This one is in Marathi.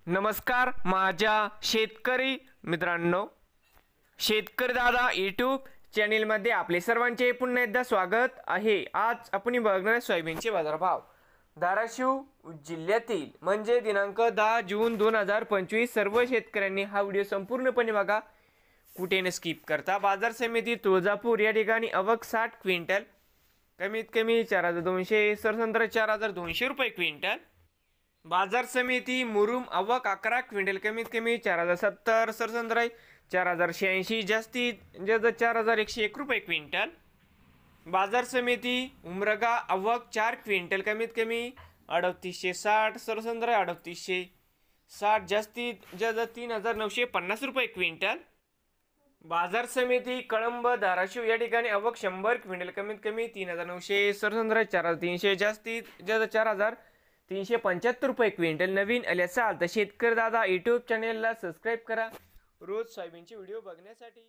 नमस्कार माझ्या शेतकरी मित्रांनो, शेतकरी दादा यूट्यूब चॅनलमध्ये आपले सर्वांचे पुन्हा एकदा स्वागत आहे। आज आपण बघणार सोयाबीनचे बाजारभाव धाराशिव जिल्ह्यातील म्हणजे दिनांक 10 जून 2025। सर्व शेतकऱ्यांनी हा व्हिडिओ संपूर्णपणे बघा, कुठे न स्किप करता। बाजार समिती तुळजापूर या ठिकाणी आवक 60 क्विंटल, कमीत कमी 4200, सरसंत्र 4200 रुपये क्विंटल। बाजार समिती मुरुम आवक 11 क्विंटल, कमीत कमी 4070, सरसंत्र 4086, जास्तीत जास्त 4101 रुपये क्विंटल। बाजार समिती उमरगा आवक 4 क्विंटल, कमीत कमी 3860, सरसंत्र 3860, जास्तीत जास्त 3950 रुपये क्विंटल। बाजार समिती कळंब धाराशिव या ठिकाणी आवक 100 क्विंटल, कमीत कमी 3900, सरसंत्र 4300, जास्तीत जास्त 4375 रुपये क्विंटल। नवीन आले असाल तर शेतकरी दादा यूट्यूब चॅनेलला सबस्क्राईब करा रोज सोयाबीनचे व्हिडिओ बघण्यासाठी।